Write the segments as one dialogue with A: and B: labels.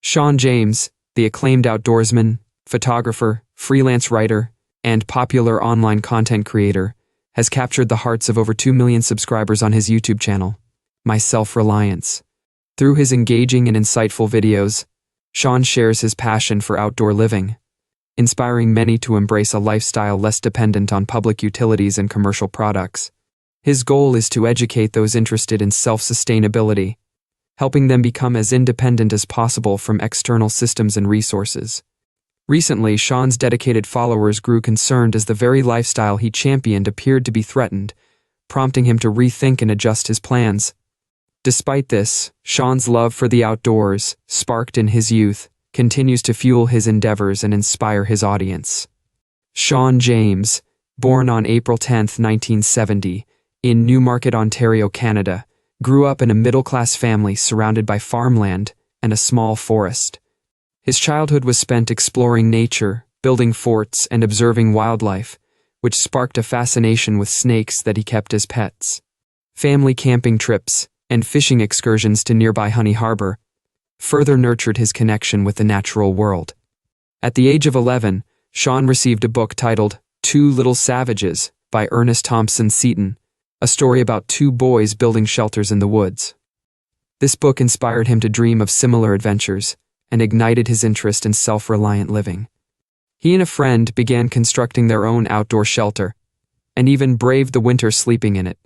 A: Shawn James, the acclaimed outdoorsman, photographer, freelance writer, and popular online content creator, has captured the hearts of over 2 million subscribers on his YouTube channel, My Self-Reliance. Through his engaging and insightful videos, Shawn shares his passion for outdoor living, inspiring many to embrace a lifestyle less dependent on public utilities and commercial products. His goal is to educate those interested in self-sustainability, helping them become as independent as possible from external systems and resources. Recently, Shawn's dedicated followers grew concerned as the very lifestyle he championed appeared to be threatened, prompting him to rethink and adjust his plans. Despite this, Shawn's love for the outdoors, sparked in his youth, continues to fuel his endeavors and inspire his audience. Shawn James, born on April 10, 1970, in Newmarket, Ontario, Canada, grew up in a middle-class family surrounded by farmland and a small forest. His childhood was spent exploring nature, building forts, and observing wildlife, which sparked a fascination with snakes that he kept as pets. Family camping trips and fishing excursions to nearby Honey Harbor further nurtured his connection with the natural world. At the age of 11, Shawn received a book titled Two Little Savages by Ernest Thompson Seton, a story about two boys building shelters in the woods. This book inspired him to dream of similar adventures and ignited his interest in self-reliant living. He and a friend began constructing their own outdoor shelter, and even braved the winter sleeping in it.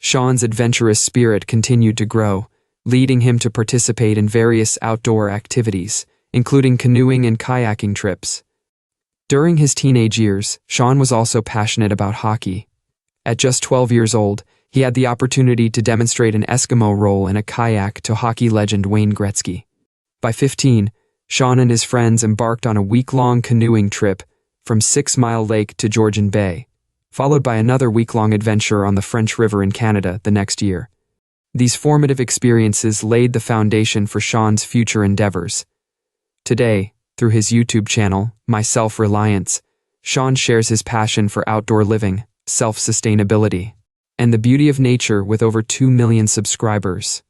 A: Shawn's adventurous spirit continued to grow, leading him to participate in various outdoor activities, including canoeing and kayaking trips. During his teenage years, Shawn was also passionate about hockey. At just 12 years old, he had the opportunity to demonstrate an Eskimo role in a kayak to hockey legend Wayne Gretzky. By 15, Shawn and his friends embarked on a week-long canoeing trip from 6 Mile Lake to Georgian Bay, followed by another week-long adventure on the French River in Canada the next year. These formative experiences laid the foundation for Shawn's future endeavors. Today, through his YouTube channel, My Self-Reliance, Shawn shares his passion for outdoor living, self-sustainability, and the beauty of nature with over 2 million subscribers.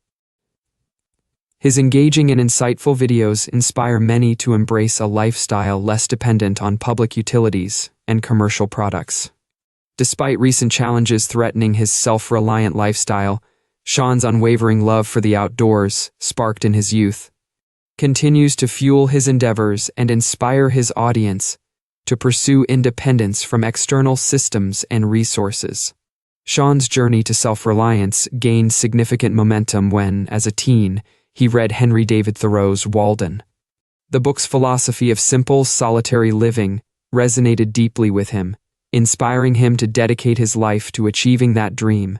A: His engaging and insightful videos inspire many to embrace a lifestyle less dependent on public utilities and commercial products. Despite recent challenges threatening his self-reliant lifestyle, Shawn's unwavering love for the outdoors, sparked in his youth, continues to fuel his endeavors and inspire his audience to pursue independence from external systems and resources. Shawn's journey to self-reliance gained significant momentum when, as a teen, he read Henry David Thoreau's Walden. The book's philosophy of simple, solitary living resonated deeply with him, inspiring him to dedicate his life to achieving that dream.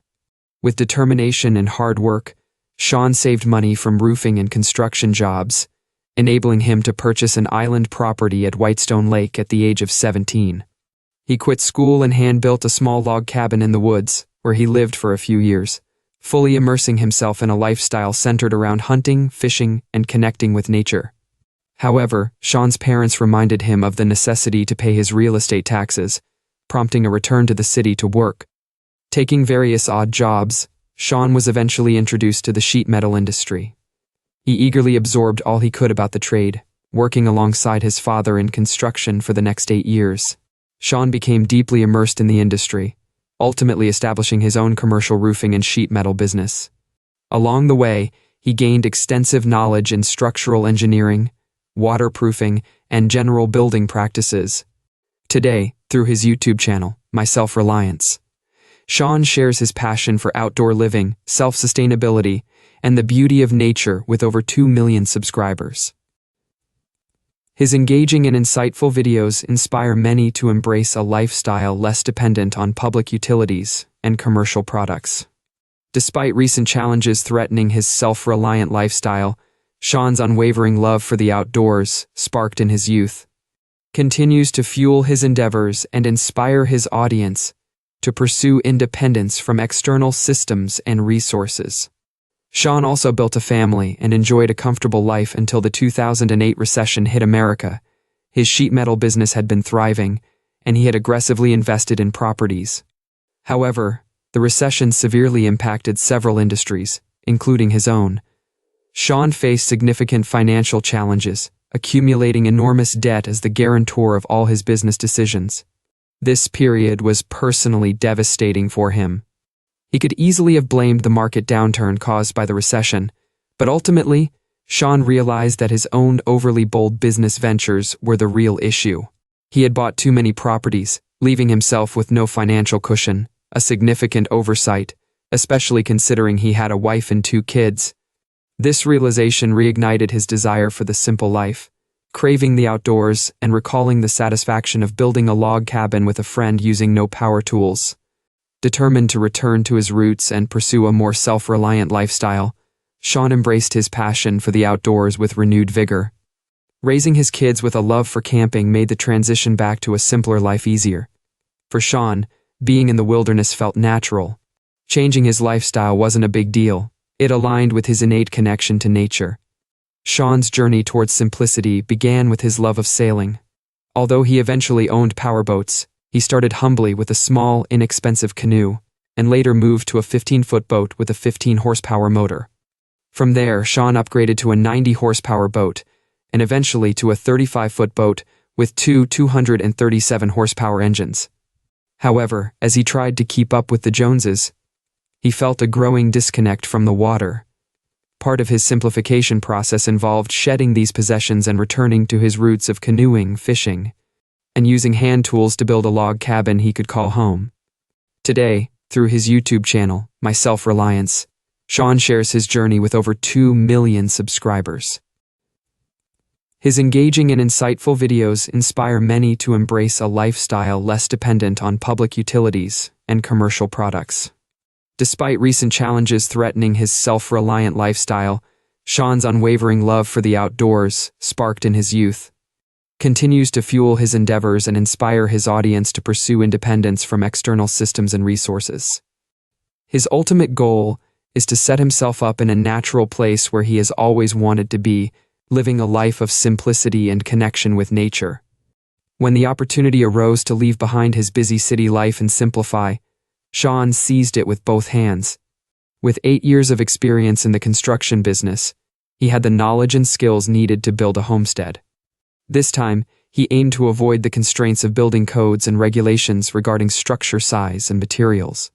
A: With determination and hard work, Shawn saved money from roofing and construction jobs, enabling him to purchase an island property at Whitestone Lake at the age of 17. He quit school and hand-built a small log cabin in the woods, where he lived for a few years, fully immersing himself in a lifestyle centered around hunting, fishing, and connecting with nature. However, Shawn's parents reminded him of the necessity to pay his real estate taxes, prompting a return to the city to work. Taking various odd jobs, Shawn was eventually introduced to the sheet metal industry. He eagerly absorbed all he could about the trade, working alongside his father in construction for the next 8 years. Shawn became deeply immersed in the industry, ultimately establishing his own commercial roofing and sheet metal business. Along the way, he gained extensive knowledge in structural engineering, waterproofing, and general building practices. Today, through his YouTube channel, My Self-Reliance, Shawn shares his passion for outdoor living, self-sustainability, and the beauty of nature with over 2 million subscribers. His engaging and insightful videos inspire many to embrace a lifestyle less dependent on public utilities and commercial products. Despite recent challenges threatening his self-reliant lifestyle, Shawn's unwavering love for the outdoors, sparked in his youth, continues to fuel his endeavors and inspire his audience to pursue independence from external systems and resources. Shawn also built a family and enjoyed a comfortable life until the 2008 recession hit America. His sheet metal business had been thriving, and he had aggressively invested in properties. However, the recession severely impacted several industries, including his own. Shawn faced significant financial challenges, accumulating enormous debt as the guarantor of all his business decisions. This period was personally devastating for him. He could easily have blamed the market downturn caused by the recession, but ultimately, Shawn realized that his own overly bold business ventures were the real issue. He had bought too many properties, leaving himself with no financial cushion, a significant oversight, especially considering he had a wife and 2 kids. This realization reignited his desire for the simple life, craving the outdoors and recalling the satisfaction of building a log cabin with a friend using no power tools. Determined to return to his roots and pursue a more self-reliant lifestyle, Shawn embraced his passion for the outdoors with renewed vigor. Raising his kids with a love for camping made the transition back to a simpler life easier. For Shawn, being in the wilderness felt natural. Changing his lifestyle wasn't a big deal. It aligned with his innate connection to nature. Shawn's journey towards simplicity began with his love of sailing. Although he eventually owned powerboats, he started humbly with a small, inexpensive canoe, and later moved to a 15-foot boat with a 15-horsepower motor. From there, Shawn upgraded to a 90-horsepower boat, and eventually to a 35-foot boat with 2 237-horsepower engines. However, as he tried to keep up with the Joneses, he felt a growing disconnect from the water. Part of his simplification process involved shedding these possessions and returning to his roots of canoeing, fishing, and using hand tools to build a log cabin he could call home. Today, through his YouTube channel, My Self-Reliance, Shawn shares his journey with over 2 million subscribers. His engaging and insightful videos inspire many to embrace a lifestyle less dependent on public utilities and commercial products. Despite recent challenges threatening his self-reliant lifestyle, Shawn's unwavering love for the outdoors, sparked in his youth, continues to fuel his endeavors and inspire his audience to pursue independence from external systems and resources. His ultimate goal is to set himself up in a natural place where he has always wanted to be, living a life of simplicity and connection with nature. When the opportunity arose to leave behind his busy city life and simplify, Shawn seized it with both hands. With 8 years of experience in the construction business, he had the knowledge and skills needed to build a homestead. This time, he aimed to avoid the constraints of building codes and regulations regarding structure size and materials.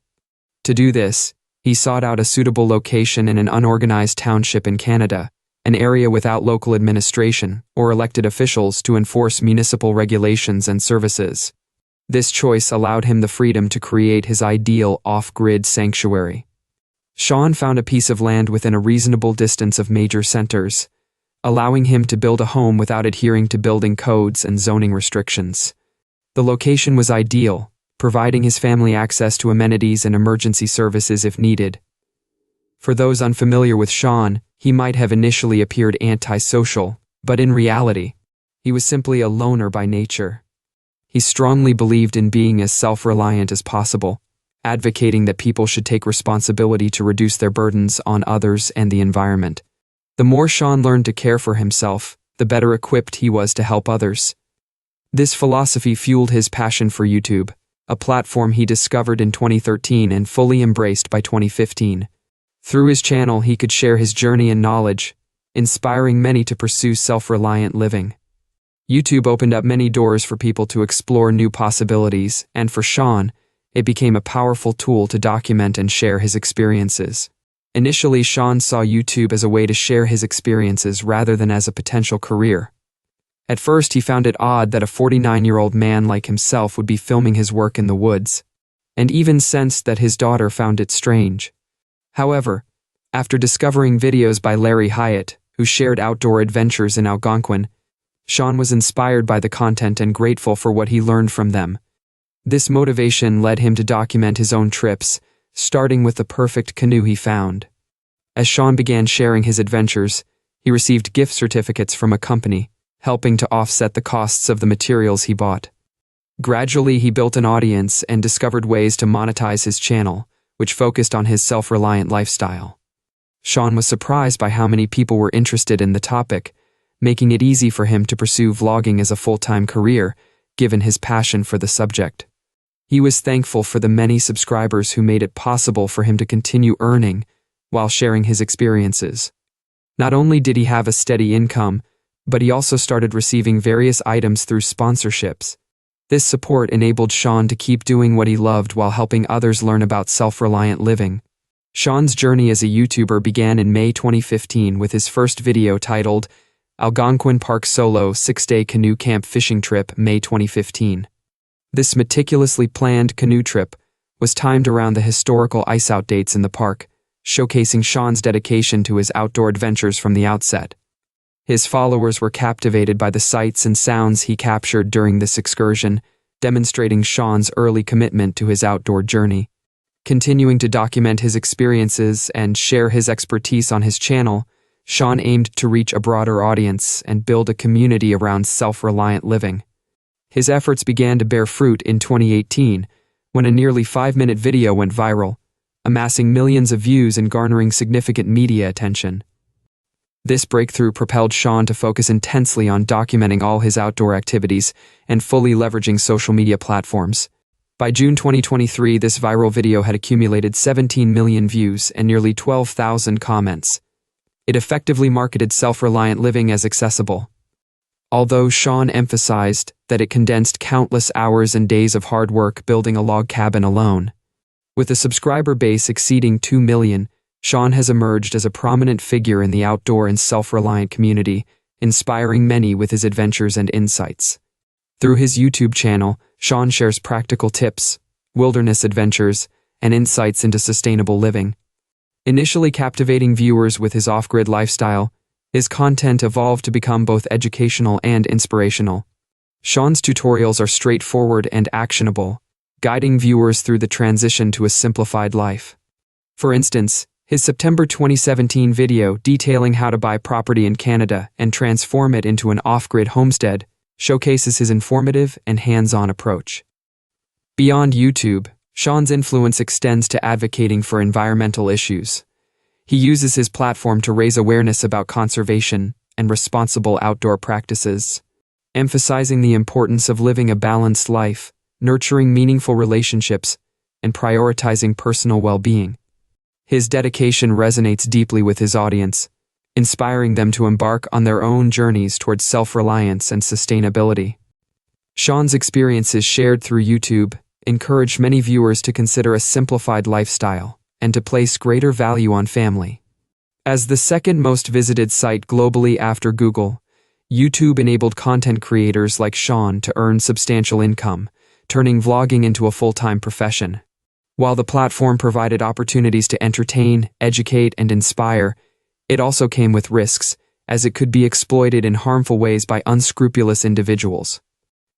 A: To do this, he sought out a suitable location in an unorganized township in Canada, an area without local administration or elected officials to enforce municipal regulations and services. This choice allowed him the freedom to create his ideal off-grid sanctuary. Shawn found a piece of land within a reasonable distance of major centers, allowing him to build a home without adhering to building codes and zoning restrictions. The location was ideal, providing his family access to amenities and emergency services if needed. For those unfamiliar with Shawn, he might have initially appeared antisocial, but in reality, he was simply a loner by nature. He strongly believed in being as self-reliant as possible, advocating that people should take responsibility to reduce their burdens on others and the environment. The more Shawn learned to care for himself, the better equipped he was to help others. This philosophy fueled his passion for YouTube, a platform he discovered in 2013 and fully embraced by 2015. Through his channel, he could share his journey and knowledge, inspiring many to pursue self-reliant living. YouTube opened up many doors for people to explore new possibilities, and for Shawn, it became a powerful tool to document and share his experiences. Initially, Shawn saw YouTube as a way to share his experiences rather than as a potential career. At first, he found it odd that a 49-year-old man like himself would be filming his work in the woods, and even sensed that his daughter found it strange. However, after discovering videos by Larry Hyatt, who shared outdoor adventures in Algonquin, Shawn was inspired by the content and grateful for what he learned from them. This motivation led him to document his own trips, starting with the perfect canoe he found. As Shawn began sharing his adventures, he received gift certificates from a company, helping to offset the costs of the materials he bought. Gradually, he built an audience and discovered ways to monetize his channel, which focused on his self-reliant lifestyle. Shawn was surprised by how many people were interested in the topic, making it easy for him to pursue vlogging as a full-time career, given his passion for the subject. He was thankful for the many subscribers who made it possible for him to continue earning while sharing his experiences. Not only did he have a steady income, but he also started receiving various items through sponsorships. This support enabled Shawn to keep doing what he loved while helping others learn about self-reliant living. Shawn's journey as a YouTuber began in May 2015 with his first video titled Algonquin Park Solo 6-Day Canoe Camp Fishing Trip, May 2015. This meticulously planned canoe trip was timed around the historical ice-out dates in the park, showcasing Shawn's dedication to his outdoor adventures from the outset. His followers were captivated by the sights and sounds he captured during this excursion, demonstrating Shawn's early commitment to his outdoor journey. Continuing to document his experiences and share his expertise on his channel, Shawn aimed to reach a broader audience and build a community around self-reliant living. His efforts began to bear fruit in 2018, when a nearly 5-minute video went viral, amassing millions of views and garnering significant media attention. This breakthrough propelled Shawn to focus intensely on documenting all his outdoor activities and fully leveraging social media platforms. By June 2023, this viral video had accumulated 17 million views and nearly 12,000 comments. It effectively marketed self-reliant living as accessible. Although Shawn emphasized that it condensed countless hours and days of hard work building a log cabin alone. With a subscriber base exceeding 2 million, Shawn has emerged as a prominent figure in the outdoor and self-reliant community, inspiring many with his adventures and insights. Through his YouTube channel, Shawn shares practical tips, wilderness adventures, and insights into sustainable living. Initially captivating viewers with his off-grid lifestyle, his content evolved to become both educational and inspirational. Shawn's tutorials are straightforward and actionable, guiding viewers through the transition to a simplified life. For instance, his September 2017 video detailing how to buy property in Canada and transform it into an off-grid homestead showcases his informative and hands-on approach. Beyond YouTube, Shawn's influence extends to advocating for environmental issues. He uses his platform to raise awareness about conservation and responsible outdoor practices, emphasizing the importance of living a balanced life, nurturing meaningful relationships, and prioritizing personal well-being. His dedication resonates deeply with his audience, inspiring them to embark on their own journeys towards self-reliance and sustainability. Shawn's experiences shared through YouTube encouraged many viewers to consider a simplified lifestyle and to place greater value on family. As the second most visited site globally after Google, YouTube enabled content creators like Shawn to earn substantial income, turning vlogging into a full-time profession. While the platform provided opportunities to entertain, educate, and inspire, it also came with risks, as it could be exploited in harmful ways by unscrupulous individuals.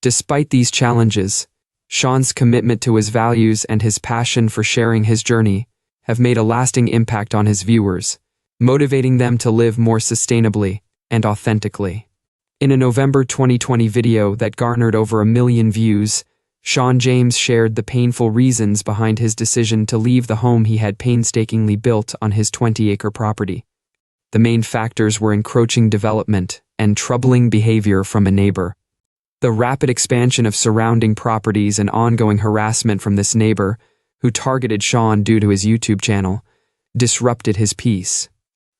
A: Despite these challenges, Shawn's commitment to his values and his passion for sharing his journey have made a lasting impact on his viewers, motivating them to live more sustainably and authentically. In a November 2020 video that garnered over 1 million views, Shawn James shared the painful reasons behind his decision to leave the home he had painstakingly built on his 20-acre property. The main factors were encroaching development and troubling behavior from a neighbor. The rapid expansion of surrounding properties and ongoing harassment from this neighbor, who targeted Shawn due to his YouTube channel, disrupted his peace.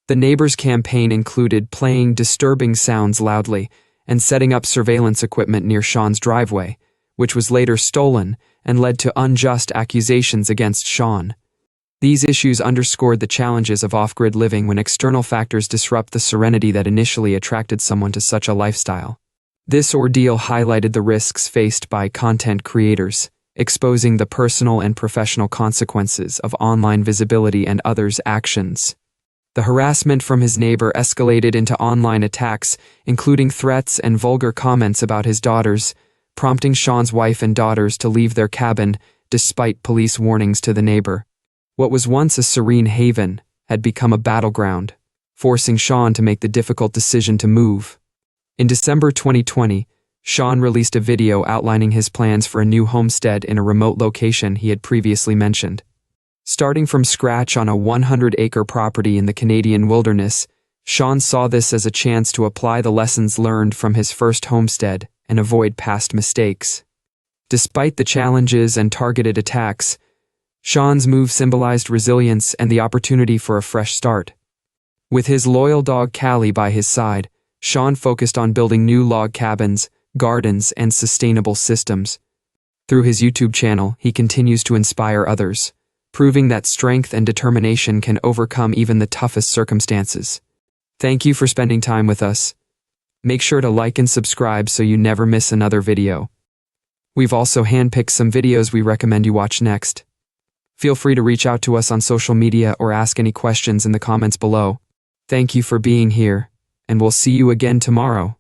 A: The neighbor's campaign included playing disturbing sounds loudly and setting up surveillance equipment near Shawn's driveway, which was later stolen and led to unjust accusations against Shawn. These issues underscored the challenges of off-grid living when external factors disrupt the serenity that initially attracted someone to such a lifestyle. This ordeal highlighted the risks faced by content creators, exposing the personal and professional consequences of online visibility and others' actions. The harassment from his neighbor escalated into online attacks, including threats and vulgar comments about his daughters, prompting Shawn's wife and daughters to leave their cabin despite police warnings to the neighbor. What was once a serene haven had become a battleground, forcing Shawn to make the difficult decision to move. In December 2020, Shawn released a video outlining his plans for a new homestead in a remote location he had previously mentioned. Starting from scratch on a 100-acre property in the Canadian wilderness, Shawn saw this as a chance to apply the lessons learned from his first homestead and avoid past mistakes. Despite the challenges and targeted attacks, Shawn's move symbolized resilience and the opportunity for a fresh start. With his loyal dog Callie by his side, Shawn focused on building new log cabins, gardens, and sustainable systems. Through his YouTube channel, he continues to inspire others, proving that strength and determination can overcome even the toughest circumstances. Thank you for spending time with us. Make sure to like and subscribe so you never miss another video. We've also handpicked some videos we recommend you watch next. Feel free to reach out to us on social media or ask any questions in the comments below. Thank you for being here, and we'll see you again tomorrow.